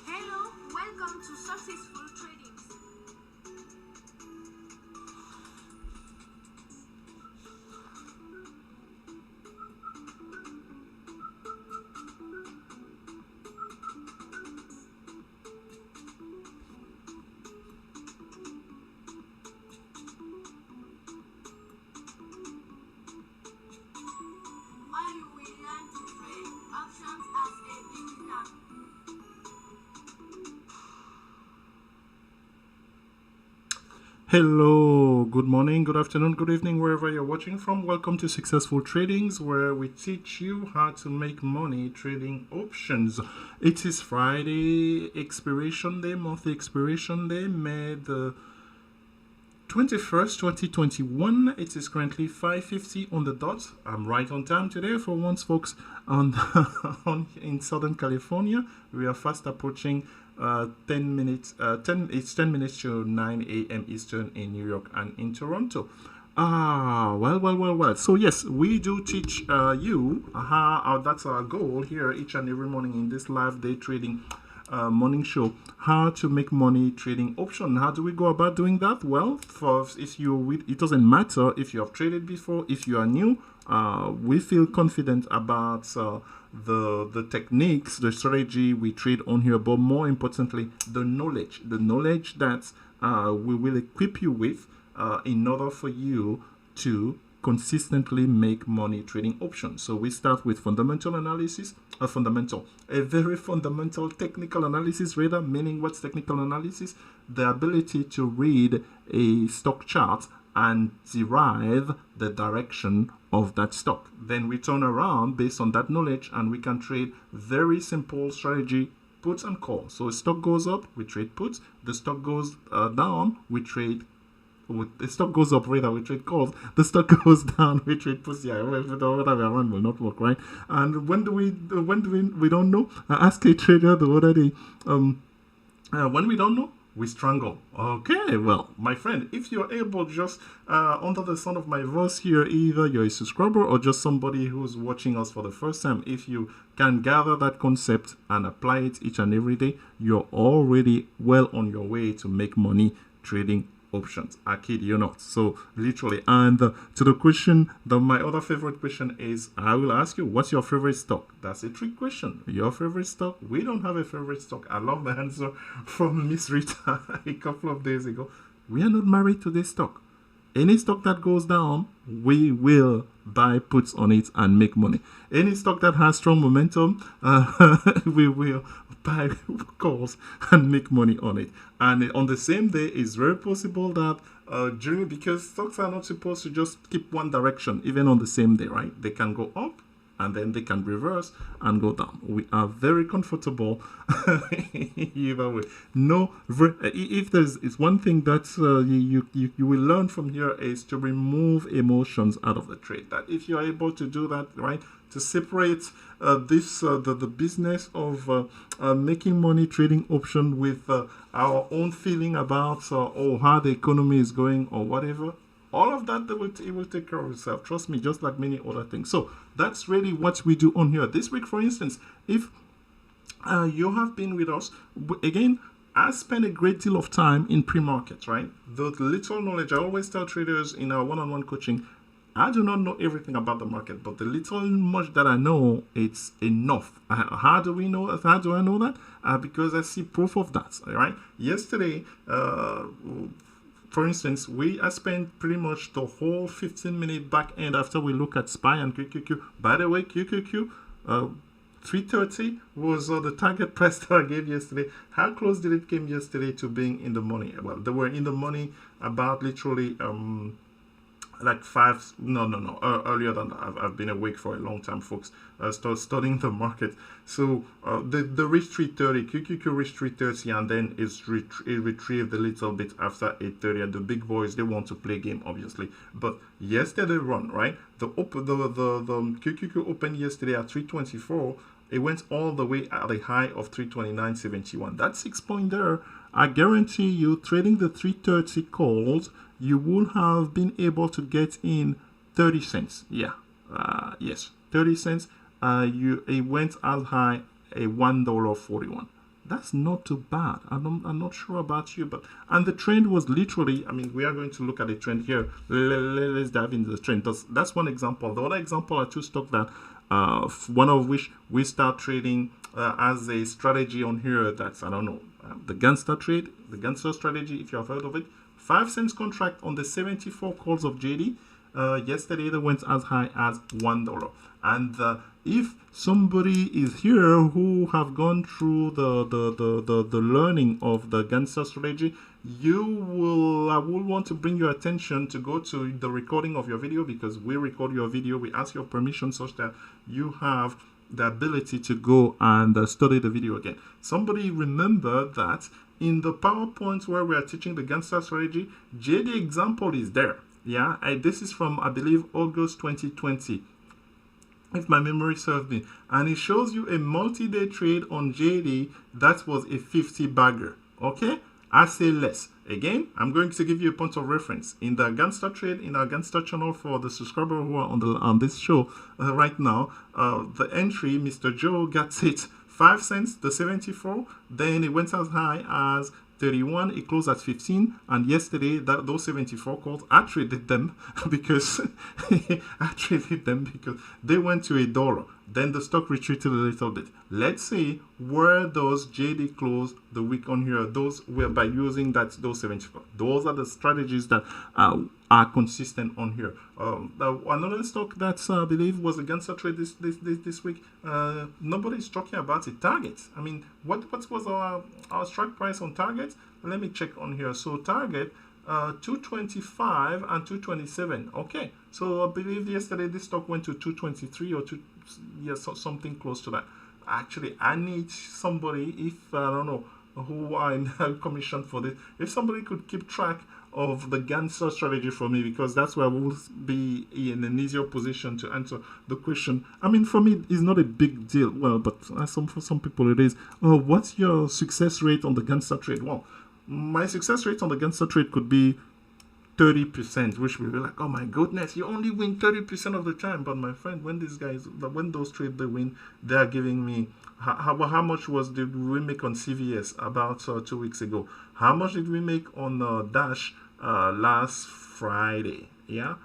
Hello, welcome to Successful Trading. Why you will learn to trade options as a beginner. Hello, good morning, good afternoon, good evening, wherever you're watching from. Welcome to Successful Tradings, where we teach you how to make money trading options. It is Friday, expiration day, monthly expiration day, May the 21st, 2021. It is currently 5:50 on the dot. I'm right on time today for once, folks. In Southern California, we are fast approaching 10 minutes. It's 10 minutes to 9 a.m. Eastern in New York and in Toronto. Well. So yes, we do teach you how. That's our goal here each and every morning in this live day trading morning show, how to make money trading option. How do we go about doing that? Well, it doesn't matter if you have traded before. If you are new, we feel confident about the techniques, the strategy we trade on here, but more importantly, the knowledge that we will equip you with in order for you to consistently make money trading options. So we start with fundamental analysis, a very fundamental technical analysis, rather, meaning what's technical analysis? The ability to read a stock chart and derive the direction of that stock. Then we turn around based on that knowledge and we can trade very simple strategy, puts and calls. So a stock goes up, we trade puts. The stock goes down, we trade. The stock goes up, rather, we trade calls. The stock goes down, we trade puts. Yeah, whatever around will not work, right? And when do we don't know? I asked a trader the other day. When we don't know, we strangle. Okay, well, my friend, if you're able, just under the sound of my voice here, either you're a subscriber or just somebody who's watching us for the first time, if you can gather that concept and apply it each and every day, you're already well on your way to make money trading options. I kid you not. So literally, and to the question, my other favorite question is, I will ask you, what's your favorite stock? That's a trick question. Your favorite stock? We don't have a favorite stock. I love the answer from Miss Rita a couple of days ago. We are not married to this stock. Any stock that goes down, we will buy puts on it and make money. Any stock that has strong momentum, we will buy calls and make money on it. And on the same day, it's very possible that because stocks are not supposed to just keep one direction, even on the same day, right? They can go up and then they can reverse and go down. We are very comfortable either way. If there's one thing that you will learn from here is to remove emotions out of the trade. That if you're able to do that, right, to separate the business of making money trading option with our own feeling about how the economy is going or whatever. All of that, it will take care of itself. Trust me, just like many other things. So that's really what we do on here. This week, for instance, if you have been with us, again, I spend a great deal of time in pre-markets, right? The little knowledge, I always tell traders in our one-on-one coaching, I do not know everything about the market, but the little much that I know, it's enough. How do we know? How do I know that? Because I see proof of that, all right? Yesterday, for instance, I spent pretty much the whole 15-minute back end after we look at SPY and QQQ. By the way, QQQ, 330 was the target price that I gave yesterday. How close did it came yesterday to being in the money? Well, they were in the money about literally like earlier than that. I've been awake for a long time, folks, studying the market. So the reached 330, QQQ reached 330, and then it retrieved a little bit after 8:30. And the big boys, they want to play game, obviously. But yesterday run, right? The QQQ opened yesterday at 324. It went all the way at a high of 329.71. That 6 point there, I guarantee you, trading the 330 calls, you would have been able to get in 30 cents. Yeah, yes, 30 cents. It went as high a $1.41. That's not too bad. I'm not sure about you, but and the trend was literally. I mean, we are going to look at the trend here. Let's dive into the trend. That's one example. The other example are two stocks that, one of which we start trading as a strategy on here. That's, I don't know, the Gangster trade, the Gangster strategy. If you have heard of it, 5 cents contract on the 74 calls of JD. Yesterday they went as high as $1. And if somebody is here who have gone through the learning of the Gangster strategy, I will want to bring your attention to go to the recording of your video, because we record your video, we ask your permission such that you have the ability to go and study the video again. Somebody remember that in the PowerPoint where we are teaching the Gangster strategy, JD example is there. Yeah, this is from, I believe, August 2020, if my memory serves me, and it shows you a multi-day trade on JD that was a 50 bagger. Okay, I say less. Again, I'm going to give you a point of reference in the Gangster trade in our Gangster channel for the subscriber who are on this show right now. The entry, Mr. Joe gets it 5 cents, the 74. Then it went as high as 31. It closed at 15, and yesterday those 74 calls, I traded them because they went to $1. Then the stock retreated a little bit. Let's see where those JD closed the week on here. Those were by using those 74. Those are the strategies that are consistent on here. Another stock that I believe was a Gangster trade this week. Nobody's talking about it. Target. I mean, what was our strike price on Target? Let me check on here. So Target, 225 and 227. Okay, so I believe yesterday this stock went to 223 or something close to that. Actually, I need somebody, if I don't know who I'm commissioned for this, if somebody could keep track of the Gangster strategy for me, because that's where I will be in an easier position to answer the question. I mean, for me, it's not a big deal. Well, but for some people it is. What's your success rate on the Gangster trade? Well, my success rate on the Gangster trade could be 30%, which will be like, oh my goodness, you only win 30% of the time. But my friend, when those trades they win, they are giving me how much did we make on CVS about 2 weeks ago? How much did we make on Dash last Friday? Yeah,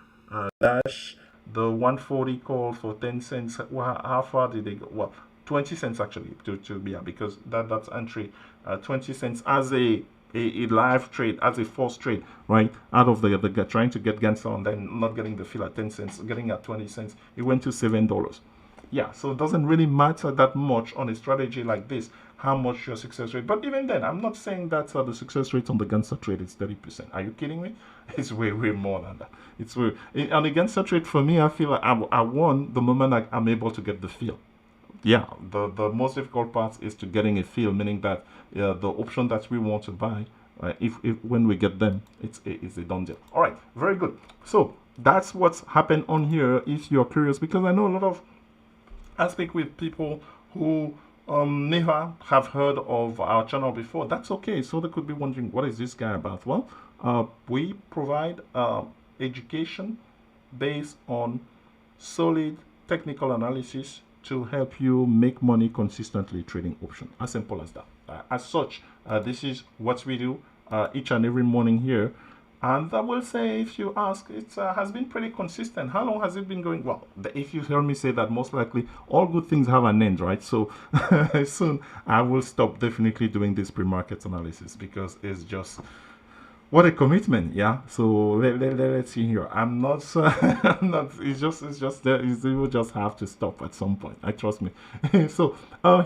Dash, the 140 call for 10 cents. Well, how far did they go? Well, 20 cents actually to be, because that's entry. 20 cents as a live trade, as a false trade, right? Out of the trying to get Gangster and then not getting the fill at 10 cents, getting at 20 cents, it went to $7. Yeah, so it doesn't really matter that much on a strategy like this how much your success rate. But even then, I'm not saying that the success rate on the Gangster trade is 30%. Are you kidding me? It's way more than that. It's way on the Gangster trade, for me, I feel like I won the moment I'm able to get the fill. Yeah, the most difficult part is to getting a fill, meaning that the option that we want to buy, if when we get them, it's a done deal. All right, very good. So that's what's happened on here. If you're curious, because I know a lot of, I speak with people who never have heard of our channel before. That's okay. So they could be wondering, what is this guy about? Well, we provide education based on solid technical analysis to help you make money consistently trading options. As simple as that. As such, this is what we do each and every morning here. And I will say, if you ask, it has been pretty consistent. How long has it been going? Well, if you hear me say that, most likely all good things have an end, right? So soon I will stop definitely doing this pre-market analysis, because it's just, what a commitment. Yeah, so let's see here. I'm not it's just there. You will just have to stop at some point, I trust me. So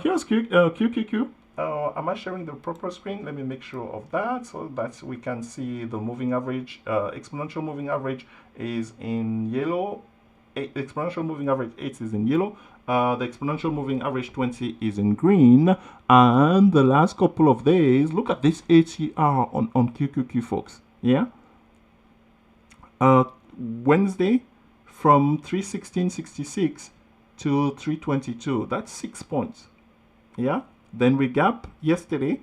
here's QQQ. Am I sharing the proper screen? Let me make sure of that, so that we can see the moving average. Exponential moving average is in yellow. Exponential moving average 8 is in yellow. The exponential moving average 20 is in green. And the last couple of days, look at this ATR on QQQ, folks. Yeah. Wednesday from 316.66 to 322. That's 6 points. Yeah. Then we gap yesterday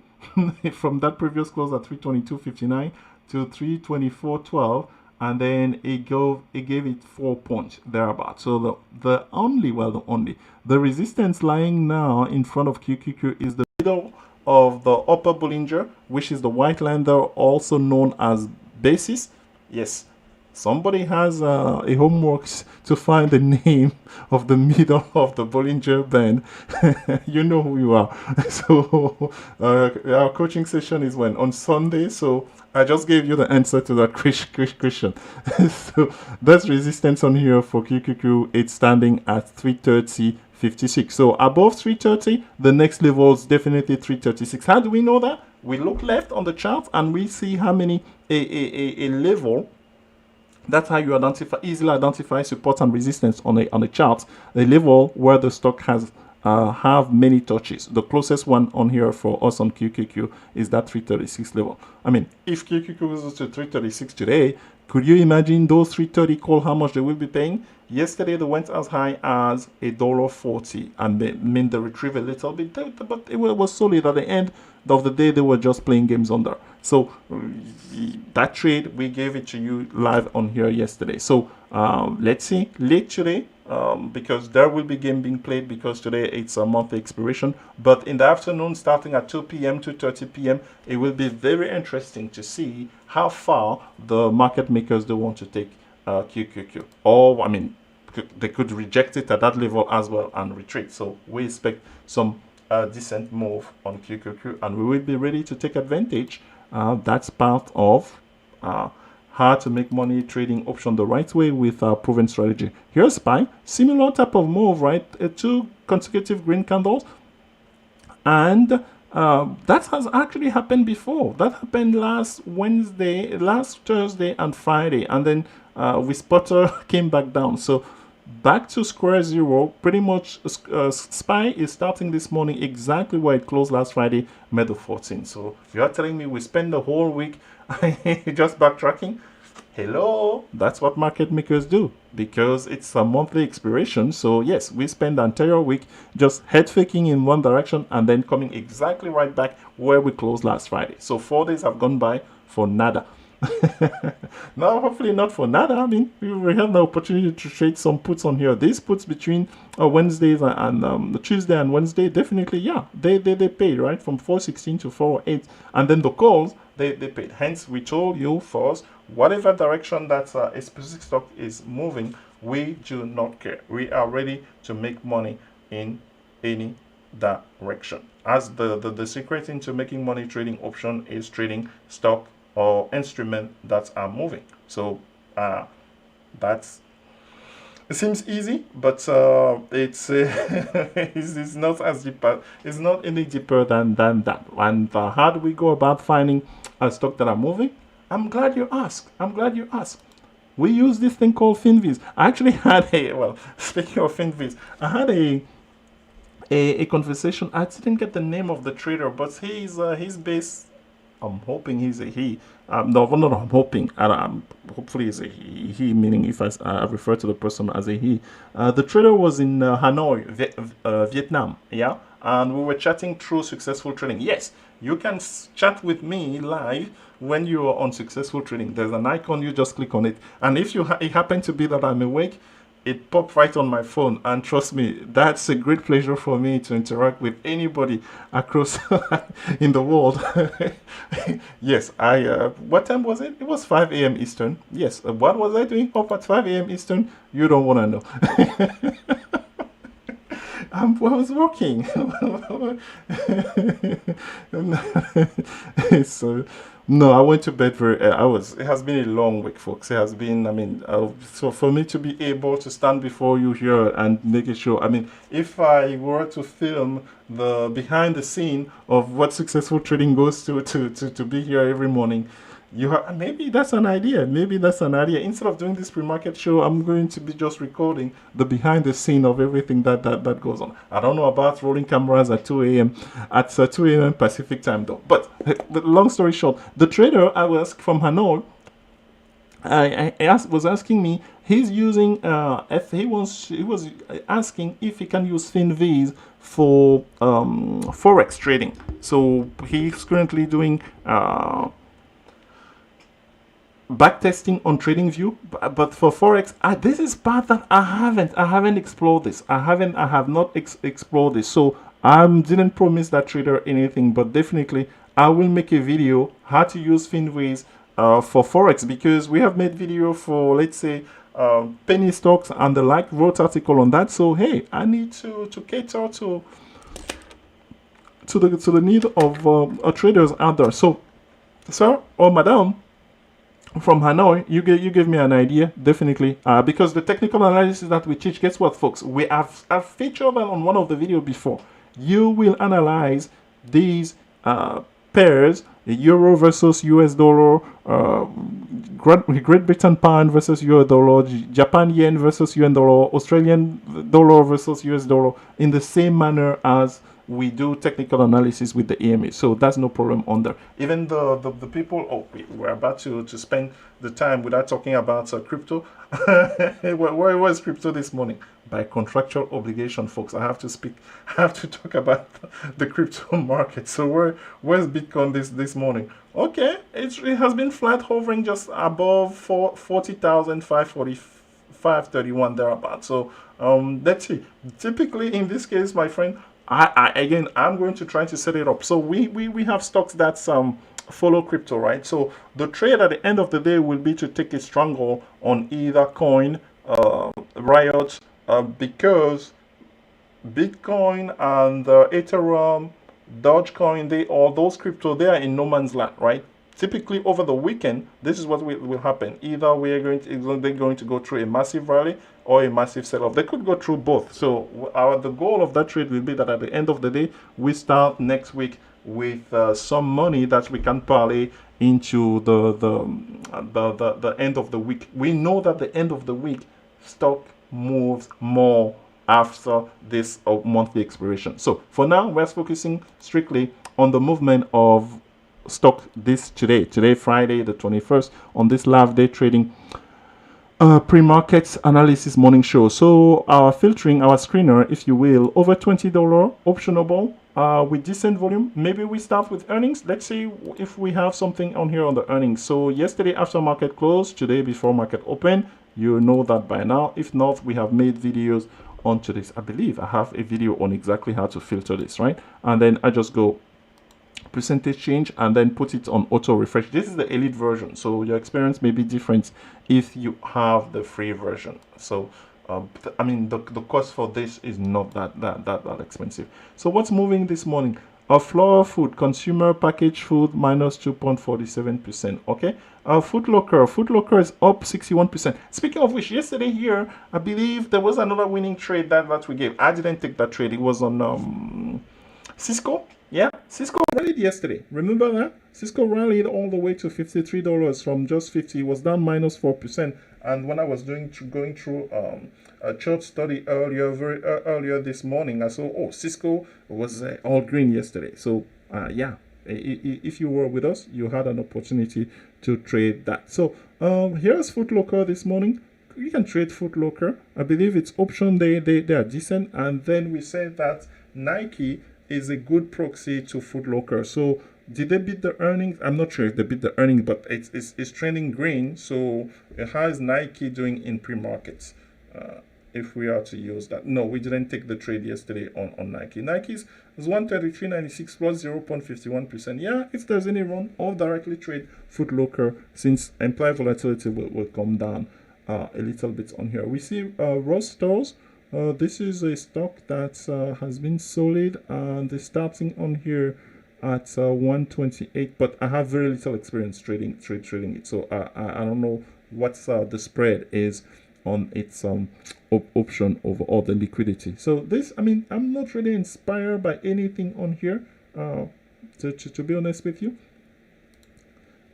from that previous close at 322.59 to 324.12, and then it gave it 4 points thereabout. So the resistance lying now in front of QQQ is the middle of the upper Bollinger, which is the white line there, also known as basis. Yes, somebody has a homework to find the name of the middle of the Bollinger Band. You know who you are. So our coaching session is when on Sunday. So I just gave you the answer to that question. So that's resistance on here for QQQ. It's standing at 330.56. So above 330, the next level is definitely 336. How do we know that? We look left on the chart and we see how many a level. That's how you easily identify support and resistance on a chart. A level where the stock has have many touches. The closest one on here for us on QQQ is that 336 level. I mean, if QQQ goes to 336 today, could you imagine those 330 call how much they will be paying? Yesterday they went as high as $1.40, and they retrieve a little bit, but it was solid at the end of the day. They were just playing games under. So that trade, we gave it to you live on here yesterday. So let's see late today, because there will be game being played, because today it's a monthly expiration. But in the afternoon, starting at 2 p.m. 2:30 p.m., it will be very interesting to see how far the market makers they want to take QQQ. Or, I mean, they could reject it at that level as well and retreat. So we expect some decent move on QQQ, and we will be ready to take advantage. That's part of how to make money trading option the right way with a proven strategy. Here's SPY, similar type of move, right? 2 consecutive green candles, and that has actually happened before. That happened last Thursday and Friday, and then Whispotter came back down. So back to square zero. Pretty much SPY is starting this morning exactly where it closed last Friday, May the 14th. So you are telling me we spend the whole week just backtracking? Hello, that's what market makers do, because it's a monthly expiration. So yes, we spend the entire week just head faking in one direction and then coming exactly right back where we closed last Friday. So 4 days have gone by for nada. Now, hopefully not for nada. I mean, we have the opportunity to trade some puts on here. These puts between Wednesdays and the Tuesday and Wednesday, definitely, yeah, they paid, right, from 416 to 408, and then the calls they paid. Hence, we told you first, whatever direction that a specific stock is moving, we do not care. We are ready to make money in any direction. As the secret into making money trading option is trading stock or instrument that are moving. So that's, it seems easy, but it's it's not as deep. It's not any deeper than that. And how do we go about finding a stock that are moving? I'm glad you asked. We use this thing called FinViz. I actually had speaking of FinViz, I had a conversation. I didn't get the name of the trader, but he's based. I'm hoping he's a he. No, not I'm hoping. Hopefully he's a he, meaning if I refer to the person as a he. The trader was in Hanoi, Vietnam, yeah? And we were chatting through successful trading. Yes, you can chat with me live when you are on successful trading. There's an icon, you just click on it. And if it happen to be that I'm awake, it popped right on my phone, and trust me, that's a great pleasure for me to interact with anybody across in the world. Yes, what time was it? It was 5 a.m. Eastern. Yes, what was I doing up at 5 a.m. Eastern? You don't want to know. I was working. So no, I went to bed very. It has been a long week, folks. It has been. I mean, so for me to be able to stand before you here and make a show. I mean, if I were to film the behind the scene of what successful trading goes to be here every morning, maybe that's an idea. Instead of doing this pre-market show, I'm going to be just recording the behind the scene of everything that goes on. I don't know about rolling cameras at 2 a.m. at 2 a.m. Pacific time though. But long story short, the trader I was from Hanoi, was asking me. He's using he was asking if he can use FinViz for forex trading. So he's currently doing backtesting on TradingView, but for forex, this is part that I haven't explored this. I have not explored this. So I didn't promise that trader anything, but definitely I will make a video how to use Finways for forex, because we have made video for, let's say, penny stocks and the like, wrote article on that. So hey, I need to cater to the need of traders out there. So sir or madam from Hanoi, you gave me an idea, definitely. Because the technical analysis that we teach, guess what, folks? I've featured that on one of the video before. You will analyze these pairs: euro versus US dollar, Great Britain pound versus US dollar, Japan yen versus US dollar, Australian dollar versus US dollar, in the same manner as we do technical analysis with the EMA. So that's no problem on there. Even the people, we're about to spend the time without talking about crypto. Where was crypto this morning? By contractual obligation, folks, I have to talk about the crypto market. So where's Bitcoin this morning? Okay, it has been flat, hovering just above 40,545.31 thereabout. So let's see. Typically in this case, my friend, I'm going to try to set it up. So we have stocks that follow crypto, right? So the trade at the end of the day will be to take a stronghold on either coin, Riot, because Bitcoin and Ethereum, Dogecoin, all those crypto, they are in no man's land, right? Typically over the weekend, this is what will happen. Either they're going to go through a massive rally or a massive sell-off. They could go through both. So the goal of that trade will be that at the end of the day, we start next week with some money that we can parlay into the end of the week. We know that the end of the week stock moves more after this monthly expiration. So for now, we're focusing strictly on the movement of stock today, Friday the 21st, on this live day trading pre-market analysis morning show. So our filtering, our screener, if you will, over $20 optionable with decent volume. Maybe we start with earnings. Let's see if we have something on here on the earnings. So yesterday after market close, today before market open, you know that by now. If not, we have made videos onto this. I believe I have a video on exactly how to filter this, right? And then I just go percentage change and then put it on auto refresh. This is the elite version, so your experience may be different if you have the free version. So I mean, the cost for this is not that expensive. So what's moving this morning? Flour food, consumer packaged food minus 2.47%. Okay. Food Locker is up 61%. Speaking of which, yesterday here, I believe there was another winning trade that we gave. I didn't take that trade. It was on Cisco. Yeah, Cisco rallied yesterday. Remember that? Cisco rallied all the way to $53 from just 50. It was down minus 4%. And when I was going through a chart study earlier this morning, I saw, Cisco was all green yesterday. So yeah, if you were with us, you had an opportunity to trade that. So here's Foot Locker this morning. You can trade Foot Locker. I believe it's option they are decent. And then we said that Nike is a good proxy to Foot Locker. So did they beat the earnings? I'm not sure if they beat the earnings, but it's trending green. So how is Nike doing in pre-markets? If we are to use that. No, we didn't take the trade yesterday on Nike. Nike's is 133.96 plus 0.51%. Yeah, if there's any run, or directly trade Foot Locker, since implied volatility will come down a little bit on here. We see Ross Stores. This is a stock that has been solid, and is starting on here at 128, but I have very little experience trading it, so I don't know what the spread is on its option over all the liquidity. So this, I mean, I'm not really inspired by anything on here, to be honest with you.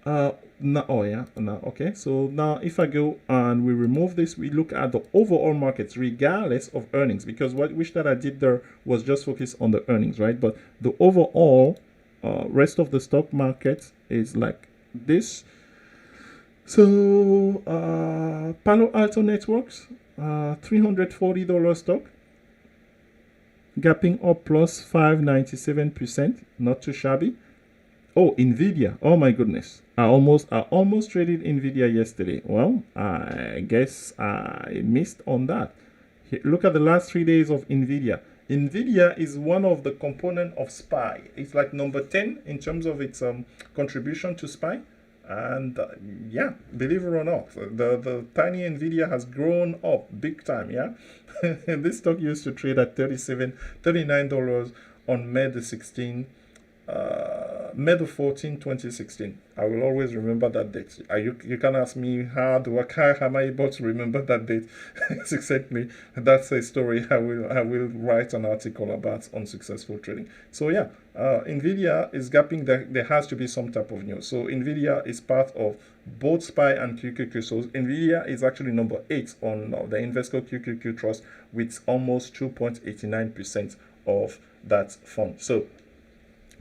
Okay, so now if I go and we remove this, we look at the overall markets regardless of earnings, because which that I did there was just focus on the earnings, right? But the overall rest of the stock market is like this. So Palo Alto Networks, $340 stock, gapping up plus 5.97%, not too shabby. Oh, Nvidia. Oh my goodness. I almost traded Nvidia yesterday. Well, I guess I missed on that. Look at the last 3 days of Nvidia. Nvidia is one of the component of SPY. It's like number 10 in terms of its contribution to SPY. And yeah, believe it or not, the tiny Nvidia has grown up big time. Yeah, this stock used to trade at $39 on May the 16th. May the 14th, 2016. I will always remember that date. You can ask me how am I able to remember that date successfully. That's a story I will write an article about unsuccessful trading. So yeah, Nvidia is gapping. There has to be some type of news. So Nvidia is part of both SPY and QQQ. So Nvidia is actually number 8 on the Invesco QQQ Trust with almost 2.89% of that fund. So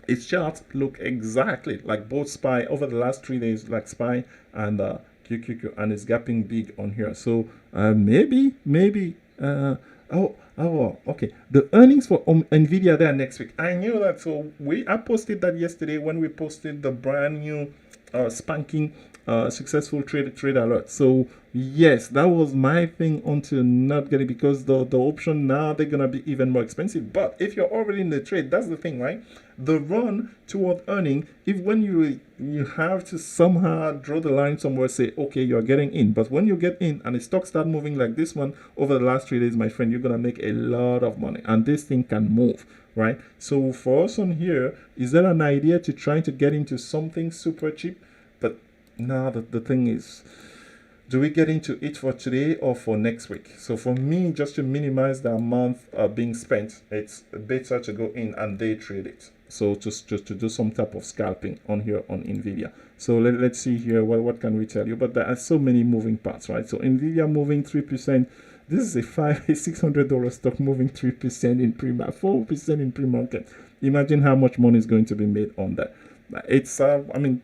its charts look exactly like both SPY over the last 3 days, like SPY and QQQ, and it's gapping big on here. So maybe, okay. The earnings for Nvidia there next week. I knew that. So I posted that yesterday when we posted the brand new spanking successful trade alert. So yes, that was my thing until not getting, because the option now they're gonna be even more expensive. But if you're already in the trade, that's the thing, right? The run toward earning, if when you have to somehow draw the line somewhere, say okay, you're getting in, but when you get in and the stock start moving like this one over the last 3 days, my friend, you're gonna make a lot of money, and this thing can move, right? So for us on here, is there an idea to try to get into something super cheap? But now the thing is, do we get into it for today or for next week? So for me, just to minimize the amount being spent, it's better to go in and day trade it. So just to do some type of scalping on here on Nvidia. So let's see here, what can we tell you? But there are so many moving parts, right? So Nvidia moving 3%. This is a $600 stock moving 3% in pre-market, 4% in pre-market. Imagine how much money is going to be made on that. It's I mean,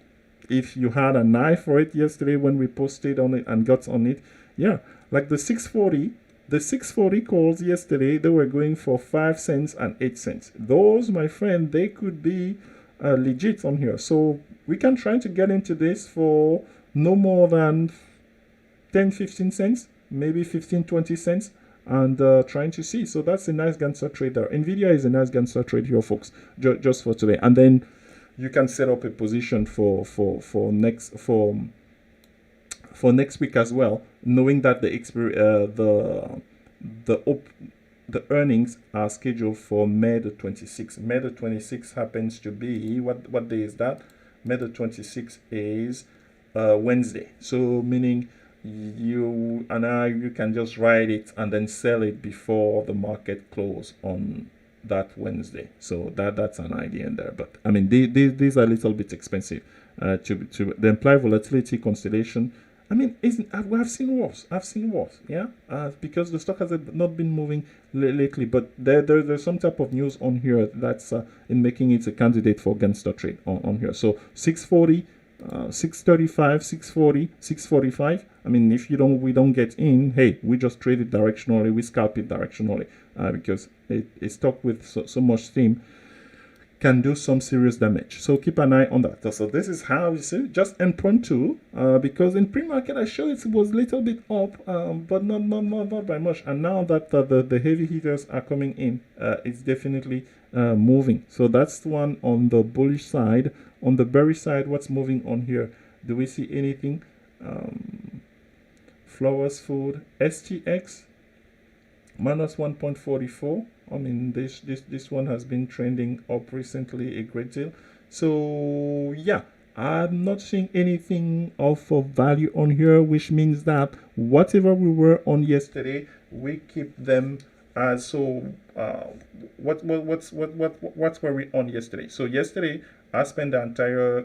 if you had an eye for it yesterday when we posted on it and got on it, yeah, like the 640 calls yesterday, they were going for 5 cents and 8 cents. Those, my friend, they could be legit on here. So we can try to get into this for no more than 10-15 cents, maybe 15-20 cents, and trying to see. So that's a nice Ganser trade there. Nvidia is a nice Ganser trade here, folks, just for today. And then you can set up a position for next week as well, knowing that the earnings are scheduled for May the 26th. May the 26th happens to be what day is that? May the 26th is Wednesday. So meaning you can just write it and then sell it before the market close on that Wednesday. So that's an idea in there. But I mean, these are a little bit expensive. To the implied volatility constellation, I mean, I've seen worse. Yeah, because the stock has not been moving lately. But there's some type of news on here that's in making it a candidate for Ganster trade on here. So 640. 635, 640, 645. I mean, if we don't get in, hey, we just trade it directionally, we scalp it directionally, because a stock with so much steam can do some serious damage. So keep an eye on that. So this is how you see, just impromptu, because in pre-market I showed it was a little bit up, but not by much. And now that the heavy hitters are coming in, it's definitely moving. So that's the one on the bullish side. On the bearish side, what's moving on here? Do we see anything? Flowers Food, STX minus 1.44. I mean, this one has been trending up recently a great deal. So yeah, I'm not seeing anything of value on here, which means that whatever we were on yesterday, we keep them as so. What were we on yesterday? So yesterday I spent the entire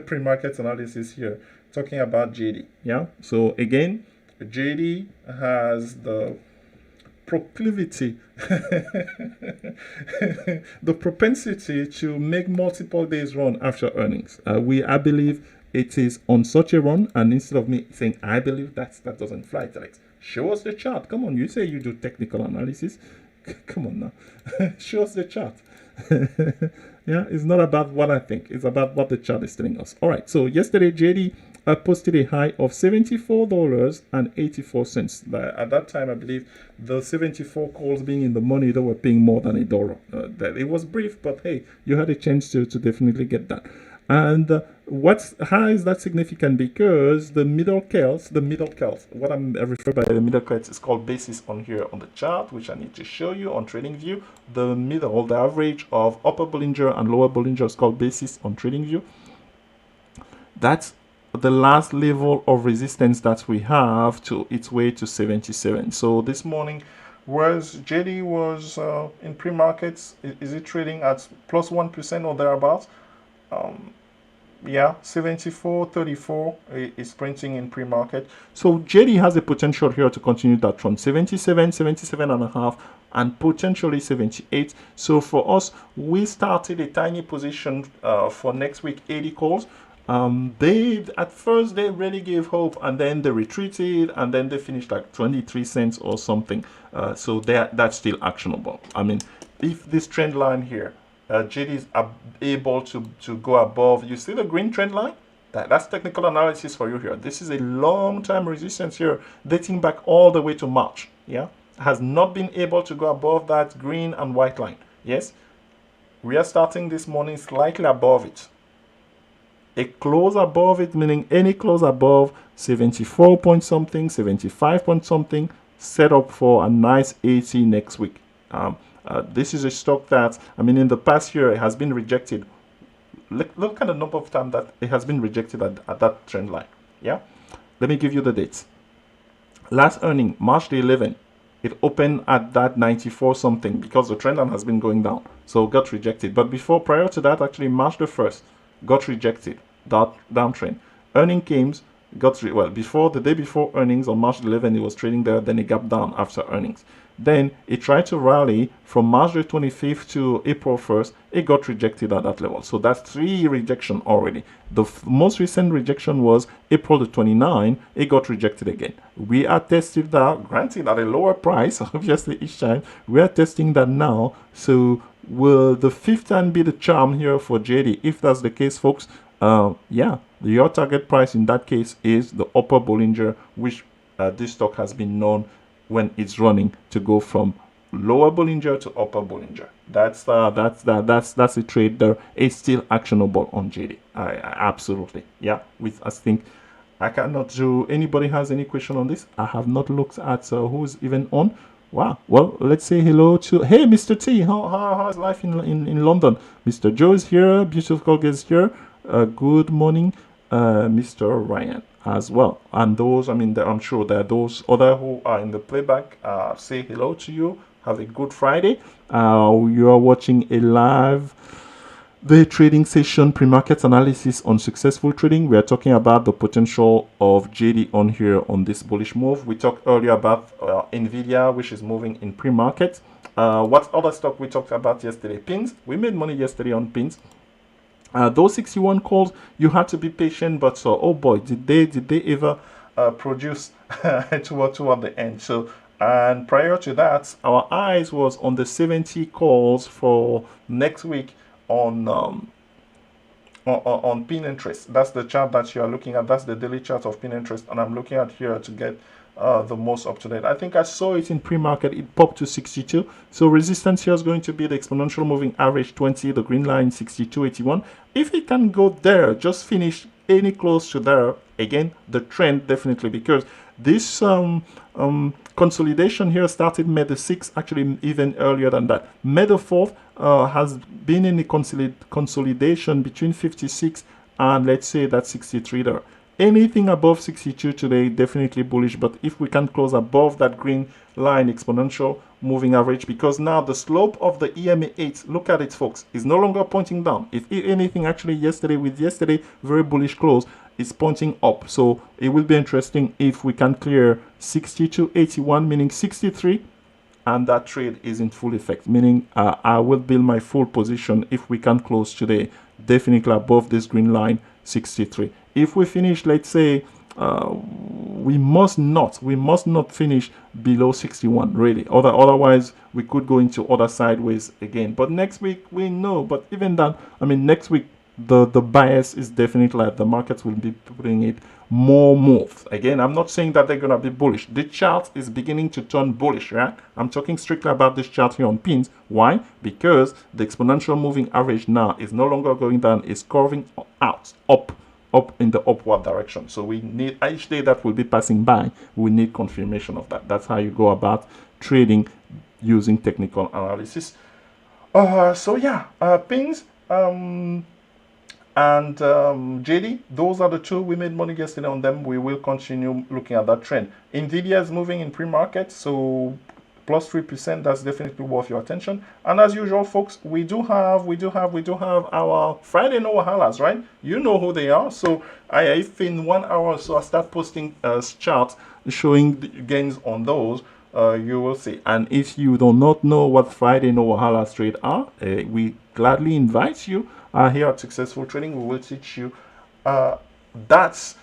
pre-market analysis here talking about JD. Yeah. So again, JD has the proclivity, the propensity to make multiple days run after earnings. I believe it is on such a run, and instead of me saying I believe that doesn't fly, Alex, show us the chart. Come on, you say you do technical analysis. Come on now, show us the chart. Yeah, it's not about what I think. It's about what the chart is telling us. All right. So yesterday, JD posted a high of $74.84. At that time, I believe the 74 calls being in the money, they were paying more than $1. That it was brief, but hey, you had a chance to definitely get that. And how is that significant? Because the middle curls, what I'm referring by the middle curls is called basis on here on the chart, which I need to show you on TradingView. The middle, the average of upper Bollinger and lower Bollinger is called basis on TradingView. That's the last level of resistance that we have to its way to 77. So this morning, whereas JD was in pre-markets, is it trading at plus 1% or thereabouts? Yeah, 74.34 is printing in pre-market. So JD has a potential here to continue that trend, 77, 77 and a half, and potentially 78. So for us, we started a tiny position for next week, 80 calls. At first they really gave hope, and then they retreated, and then they finished like 23 cents or something. So that's still actionable. I mean, if this trend line here, JD is able to go above. You see the green trend line? That's technical analysis for you here. This is a long-time resistance here, dating back all the way to March. Yeah, has not been able to go above that green and white line. Yes, we are starting this morning slightly above it. A close above it, meaning any close above 74 point something, 75 point something, set up for a nice 80 next week. This is a stock that, I mean, in the past year, it has been rejected. Look at the number of times that it has been rejected at that trend line. Yeah, let me give you the dates. Last earning, March the 11th, it opened at that 94 something because the trend line has been going down, so got rejected. But prior to that, actually March the 1st, got rejected, that downtrend. Earning came, before the day before earnings on March 11th, it was trading there, then it gapped down after earnings. Then it tried to rally from March the 25th to April 1st. It got rejected at that level. So that's 3 rejection already. The most recent rejection was April the 29th. It got rejected again. We are testing that, granted at a lower price, obviously each time. We are testing that now. So will the 5th time be the charm here for JD? If that's the case, folks, yeah, your target price in that case is the upper Bollinger, which this stock has been known when it's running to go from lower Bollinger to upper Bollinger. That's a trade there. It's still actionable on JD. Absolutely, yeah. I think I cannot do. Anybody has any question on this? I have not looked at who's even on. Wow. Well, let's say hello to Mr. T. How's life in London? Mr. Joe is here. Beautiful guest here. Good morning, Mr. Ryan as well. And those, I mean, I'm sure there are those other who are in the playback. Say hello to you. Have a good Friday. You are watching a live day trading session, pre-market analysis on successful trading. We are talking about the potential of JD on here on this bullish move. We talked earlier about Nvidia, which is moving in pre-market. What other stock we talked about yesterday? Pins. We made money yesterday on pins. Those 61 calls, you had to be patient, but oh boy, did they ever produce toward the end. So, and prior to that, our eyes was on the 70 calls for next week on pin interest. That's the chart that you are looking at. That's the daily chart of pin interest, and I'm looking at here to get the most up to date. I think I saw it in pre-market. It popped to 62. So resistance here is going to be the exponential moving average 20, the green line 62.81. If it can go there, just finish any close to there, again, the trend definitely, because this consolidation here started May the 6th, actually even earlier than that. May the 4th has been in the consolidation between 56 and let's say that 63 there. Anything above 62 today, definitely bullish. But if we can close above that green line exponential moving average, because now the slope of the EMA 8, look at it, folks, is no longer pointing down. If anything, actually yesterday very bullish close, is pointing up. So it will be interesting if we can clear 62.81, meaning 63, and that trade is in full effect, meaning I will build my full position if we can close today definitely above this green line 63. If we finish, let's say we must not finish below 61 really, otherwise we could go into other sideways again. But next week we know, but even then, I mean, next week the bias is definitely like the markets will be putting it more moves. Again, I'm not saying that they're gonna be bullish. The chart is beginning to turn bullish, right? I'm talking strictly about this chart here on pins. Why? Because the exponential moving average now is no longer going down, it's curving out, up in the upward direction. So we need, each day that will be passing by, we need confirmation of that. That's how you go about trading using technical analysis. So yeah, pins and JD, those are the two we made money yesterday on them. We will continue looking at that trend. Nvidia is moving in pre-market, so plus 3%, that's definitely worth your attention. And as usual, folks, we do have our Friday no wahalas, right? You know who they are. So if in 1 hour or so I start posting charts showing the gains on those, you will see. And if you do not know what Friday no wahalas trade are, we gladly invite you here at Successful Trading. We will teach you that's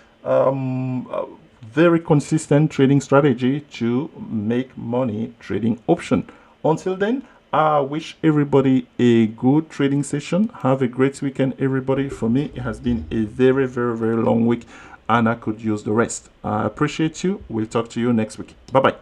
very consistent trading strategy to make money trading option. Until then, I wish everybody a good trading session. Have a great weekend, everybody. For me, it has been a very, very, very long week, and I could use the rest. I appreciate you. We'll talk to you next week. Bye bye.